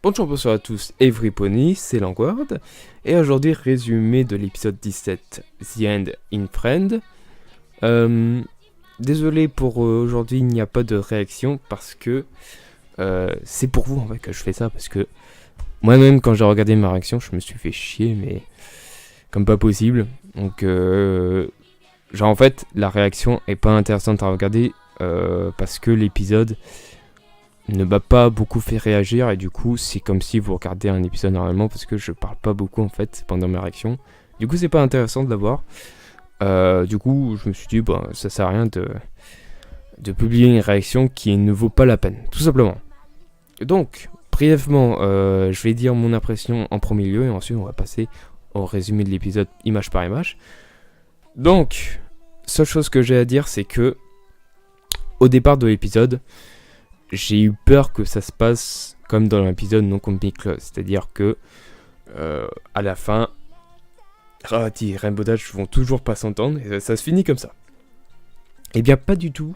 Bonjour à tous, Everypony, c'est Langward, et aujourd'hui résumé de l'épisode 17, The End in Friend. Désolé pour aujourd'hui, il n'y a pas de réaction parce que c'est pour vous en fait que je fais ça, parce que moi-même quand j'ai regardé ma réaction, je me suis fait chier, mais comme pas possible. Donc genre en fait, la réaction est pas intéressante à regarder parce que l'épisode ne m'a pas beaucoup fait réagir et du coup c'est comme si vous regardez un épisode normalement parce que je parle pas beaucoup en fait pendant ma réaction. Du coup c'est pas intéressant de l'avoir. Du coup je me suis dit bah ça sert à rien de publier une réaction qui ne vaut pas la peine, tout simplement. Donc brièvement je vais dire mon impression en premier lieu et ensuite on va passer au résumé de l'épisode image par image. Donc seule chose que j'ai à dire c'est que au départ de l'épisode j'ai eu peur que ça se passe comme dans l'épisode non comic, c'est-à-dire que à la fin, Rarity et Rainbow Dash vont toujours pas s'entendre et ça se finit comme ça. Eh bien pas du tout.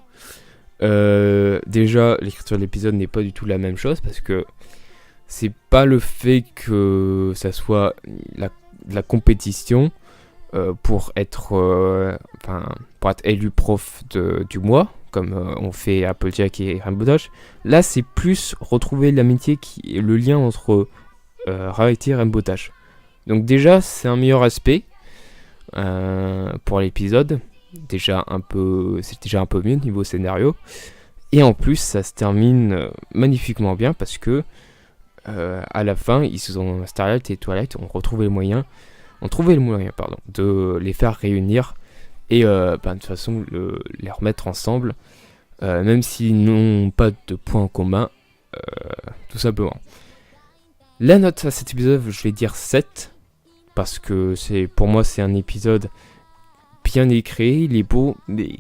Déjà l'écriture de l'épisode n'est pas du tout la même chose parce que c'est pas le fait que ça soit la compétition pour être élu prof du mois, comme on fait Applejack et Rainbow Dash. Là, c'est plus retrouver l'amitié qui est le lien entre Rarity et Rainbow Dash. Donc déjà, c'est un meilleur aspect pour l'épisode. C'est déjà un peu mieux niveau scénario. Et en plus, ça se termine magnifiquement bien parce que à la fin, Starlight et Twilight ont trouvé le moyen de les faire réunir et de toute façon les remettre ensemble, même s'ils n'ont pas de points en commun, tout simplement. La note à cet épisode, je vais dire 7, parce que pour moi c'est un épisode bien écrit, il est beau, mais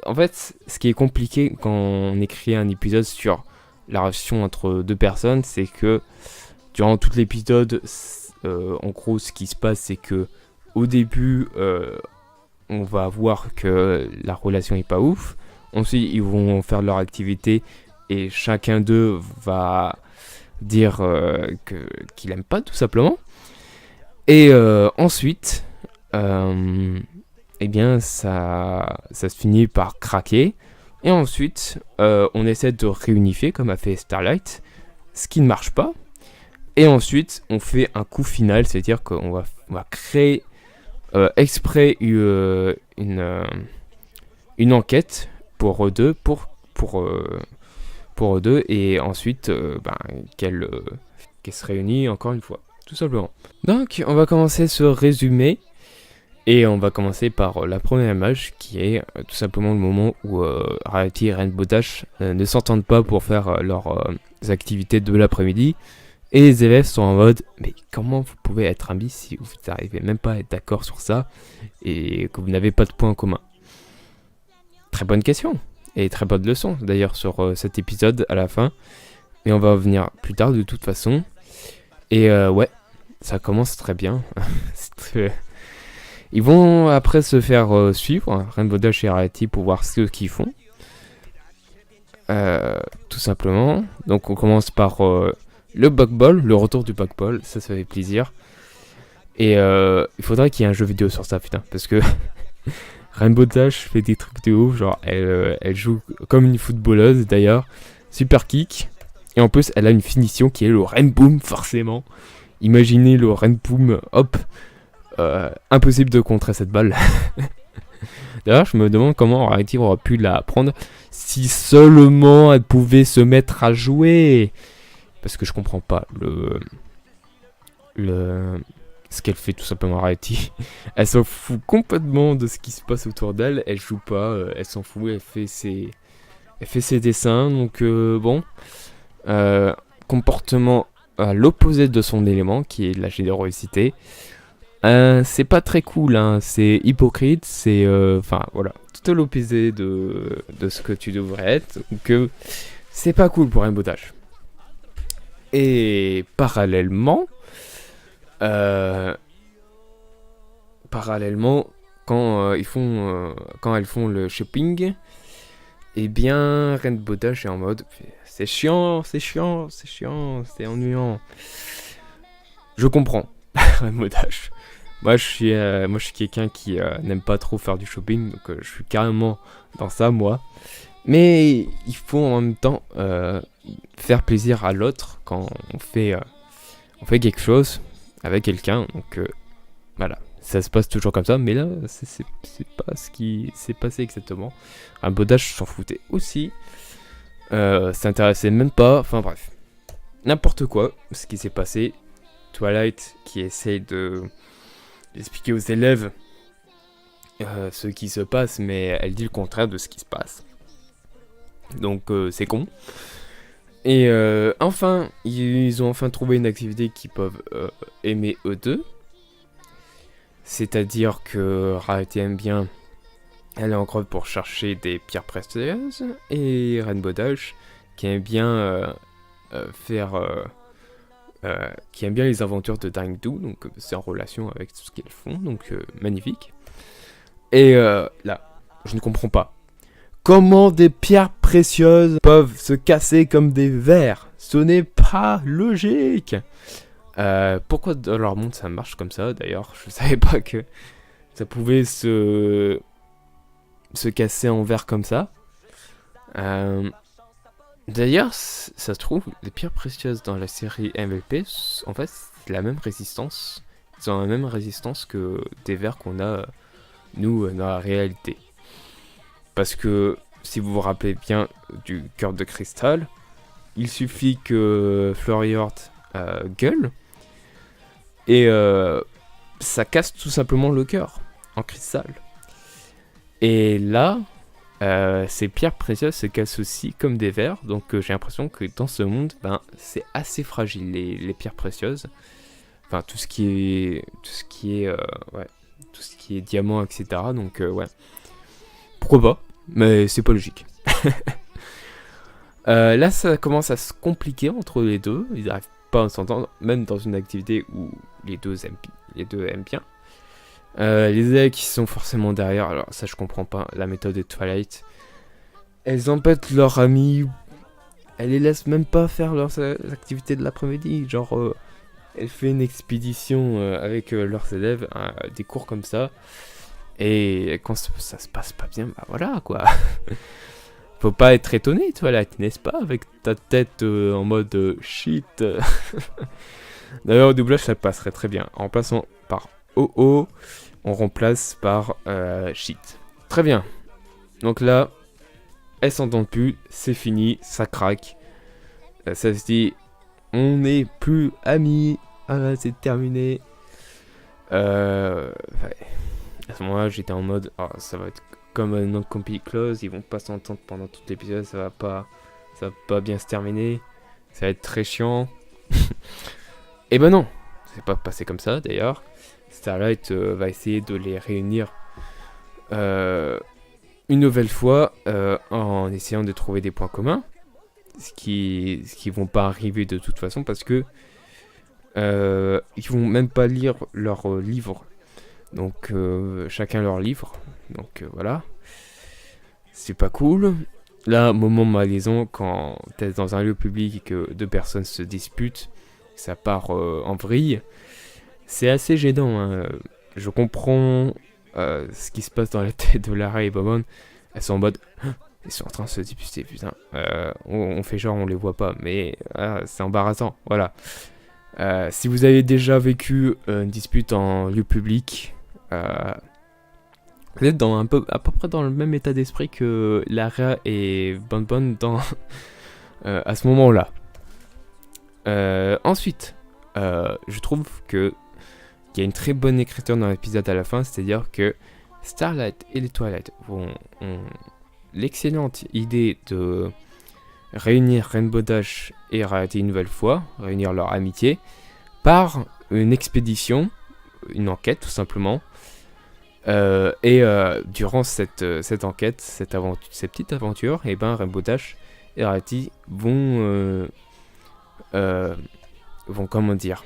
en fait ce qui est compliqué quand on écrit un épisode sur la relation entre deux personnes, c'est que durant tout l'épisode, en gros ce qui se passe c'est que au début on va voir que la relation est pas ouf. Ensuite, ils vont faire leur activité et chacun d'eux va dire qu'il aime pas, tout simplement. Et ensuite, eh bien, ça se finit par craquer. Et ensuite, on essaie de réunifier, comme a fait Starlight, ce qui ne marche pas. Et ensuite, on fait un coup final, c'est-à-dire qu'on va créer exprès une enquête pour eux deux, et ensuite qu'elle se réunit encore une fois, tout simplement. Donc on va commencer ce résumé et on va commencer par la première image qui est tout simplement le moment où Rarity et Rainbow Dash ne s'entendent pas pour faire leurs activités de l'après-midi. Et les élèves sont en mode, mais comment vous pouvez être amis si vous n'arrivez même pas à être d'accord sur ça et que vous n'avez pas de points en commun? Très bonne question et très bonne leçon d'ailleurs sur cet épisode à la fin. Mais on va revenir plus tard de toute façon. Et ouais, ça commence très bien. Ils vont après se faire suivre, Rainbow Dash et Rarity, pour voir ce qu'ils font. Tout simplement. Donc on commence par le Bugball, le retour du Bugball, ça fait plaisir. Et il faudrait qu'il y ait un jeu vidéo sur ça, putain, parce que Rainbow Dash fait des trucs de ouf, genre elle joue comme une footballeuse d'ailleurs, super kick, et en plus elle a une finition qui est le Rainboom, forcément. Imaginez le Rainboom, hop, impossible de contrer cette balle. D'ailleurs, je me demande comment Rarity aura pu la prendre si seulement elle pouvait se mettre à jouer. Parce que je comprends pas ce qu'elle fait tout simplement. Rarity. Elle s'en fout complètement de ce qui se passe autour d'elle. Elle joue pas, elle s'en fout, elle fait ses dessins. Donc bon, comportement à l'opposé de son élément qui est la générosité. C'est pas très cool, hein. C'est hypocrite, c'est voilà, tout à l'opposé de ce que tu devrais être. Donc c'est pas cool pour Rainbow Dash. Et parallèlement, quand elles font le shopping, Eh bien, Rainbow Dash est en mode c'est chiant, c'est chiant, c'est chiant, c'est ennuyant. Je comprends, Rainbow Dash. Moi, je suis quelqu'un qui n'aime pas trop faire du shopping, donc je suis carrément dans ça, moi. Mais il faut en même temps faire plaisir à l'autre quand on fait quelque chose avec quelqu'un. Donc voilà, ça se passe toujours comme ça, mais là, c'est pas ce qui s'est passé exactement. Un bodage s'en foutait aussi, s'intéressait même pas, enfin bref. N'importe quoi, ce qui s'est passé. Twilight qui essaye d'expliquer aux élèves ce qui se passe, mais elle dit le contraire de ce qui se passe. Donc c'est con. Et enfin, ils ont enfin trouvé une activité qu'ils peuvent aimer eux deux. C'est-à-dire que Rarity aime bien aller en grotte pour chercher des pierres précieuses. Et Rainbow Dash qui aime bien qui aime bien les aventures de Daring Do. Donc c'est en relation avec tout ce qu'elles font. Donc magnifique. Et là, je ne comprends pas. Comment des pierres précieuses peuvent se casser comme des verres? Ce n'est pas logique. Pourquoi dans leur monde ça marche comme ça? D'ailleurs, je savais pas que ça pouvait se casser en verre comme ça. D'ailleurs, ça se trouve, les pierres précieuses dans la série MLP, en fait, c'est la même résistance. Ils ont la même résistance que des verres qu'on a, nous, dans la réalité. Parce que, si vous vous rappelez bien du cœur de cristal, il suffit que Floriort gueule, et ça casse tout simplement le cœur en cristal. Et là, ces pierres précieuses se cassent aussi comme des verres, donc j'ai l'impression que dans ce monde, c'est assez fragile les pierres précieuses. Enfin, tout ce qui est diamant, etc. Donc ouais, pourquoi pas, mais c'est pas logique. Là, ça commence à se compliquer entre les deux. Ils n'arrivent pas à s'entendre, même dans une activité où les deux aiment bien. Les élèves qui sont forcément derrière, alors ça je comprends pas, la méthode de Twilight. Elles embêtent leurs amis, elles les laissent même pas faire leurs activités de l'après-midi. Genre, elle fait une expédition avec leurs élèves, des cours comme ça. Et quand ça se passe pas bien, bah voilà quoi. Faut pas être étonné, Twilight, n'est-ce pas? Avec ta tête en mode shit. D'ailleurs, au doublage, ça passerait très bien. En remplaçant par OO, on remplace par shit. Très bien. Donc là, elles s'entendent plus, c'est fini, ça craque. Ça se dit, on n'est plus amis. Ah, c'est terminé. Ouais. À ce moment-là, j'étais en mode, ça va être comme un non-compete clause, ils vont pas s'entendre pendant tout l'épisode, ça va pas bien se terminer, ça va être très chiant. Et ben non, c'est pas passé comme ça d'ailleurs. Starlight va essayer de les réunir une nouvelle fois en essayant de trouver des points communs, ce qui vont pas arriver de toute façon parce que ils vont même pas lire leur livre. Donc chacun leur livre. Donc voilà. C'est pas cool. Là, moment malaisant, quand t'es dans un lieu public et que deux personnes se disputent, ça part en vrille. C'est assez gênant. Hein. Je comprends ce qui se passe dans la tête de Lara et Bobon. Elles sont en mode... Ils sont en train de se disputer, putain. On fait genre on les voit pas, mais c'est embarrassant. Voilà. Si vous avez déjà vécu une dispute en lieu public... vous êtes à peu près dans le même état d'esprit que Lara et Bonbon dans à ce moment-là. Ensuite, je trouve que il y a une très bonne écriture dans l'épisode à la fin, c'est-à-dire que Starlight et les Twilight ont l'excellente idée de réunir Rainbow Dash et Rarity une nouvelle fois, réunir leur amitié, par une expédition, une enquête tout simplement. Durant cette enquête, cette petite aventure, et Rainbow Dash et Rarity vont comment dire,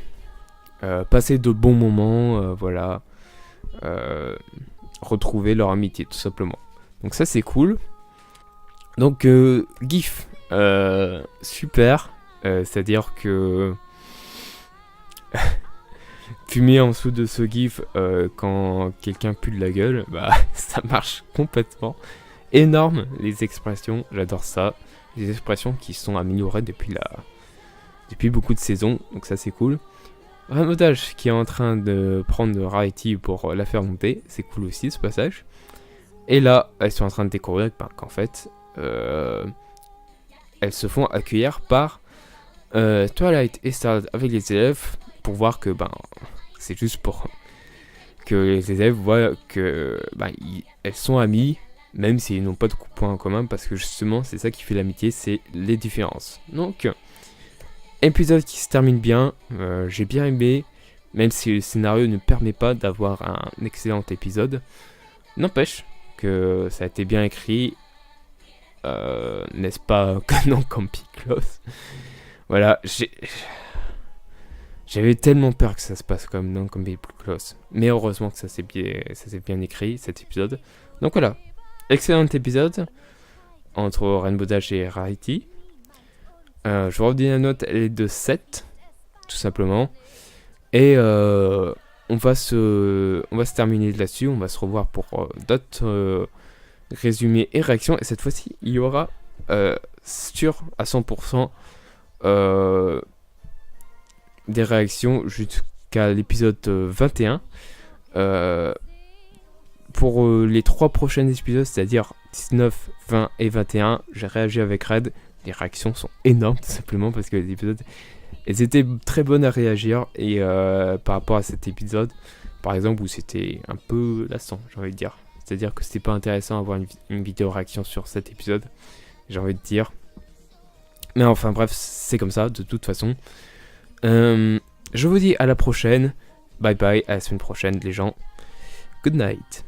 passer de bons moments, voilà, retrouver leur amitié tout simplement. Donc ça c'est cool. Donc, GIF, super. C'est-à-dire que fumer en dessous de ce GIF quand quelqu'un pue de la gueule, bah ça marche complètement. Énorme les expressions, j'adore ça. Les expressions qui sont améliorées depuis beaucoup de saisons, donc ça c'est cool. Ramotage qui est en train de prendre Rarity pour la faire monter, c'est cool aussi ce passage. Et là, elles sont en train de découvrir qu'en fait, elles se font accueillir par Twilight et Starlight avec les élèves pour voir que c'est juste pour que les élèves voient que elles sont amies, même s'ils n'ont pas de point en commun, parce que justement c'est ça qui fait l'amitié, c'est les différences. Donc épisode qui se termine bien, j'ai bien aimé, même si le scénario ne permet pas d'avoir un excellent épisode. N'empêche que ça a été bien écrit, n'est-ce pas, non, comme Piclos. Voilà, j'avais tellement peur que ça se passe comme non comme Piclos, mais heureusement que ça s'est bien écrit cet épisode. Donc voilà, excellent épisode entre Rainbow Dash et Rarity. Je vous redis la note, elle est de 7, tout simplement. Et on va se terminer là-dessus. On va se revoir pour d'autres résumés et réactions. Et cette fois-ci, il y aura sûr à 100% des réactions jusqu'à l'épisode 21. Pour les 3 prochains épisodes, c'est-à-dire 19, 20 et 21, j'ai réagi avec Red. Les réactions sont énormes, tout simplement, parce que les épisodes, elles étaient très bonnes à réagir. Et par rapport à cet épisode, par exemple, où c'était un peu lassant, j'ai envie de dire. C'est-à-dire que c'était pas intéressant d'avoir une vidéo réaction sur cet épisode, j'ai envie de dire. Mais enfin bref, c'est comme ça, de toute façon. Je vous dis à la prochaine. Bye bye, à la semaine prochaine, les gens. Good night.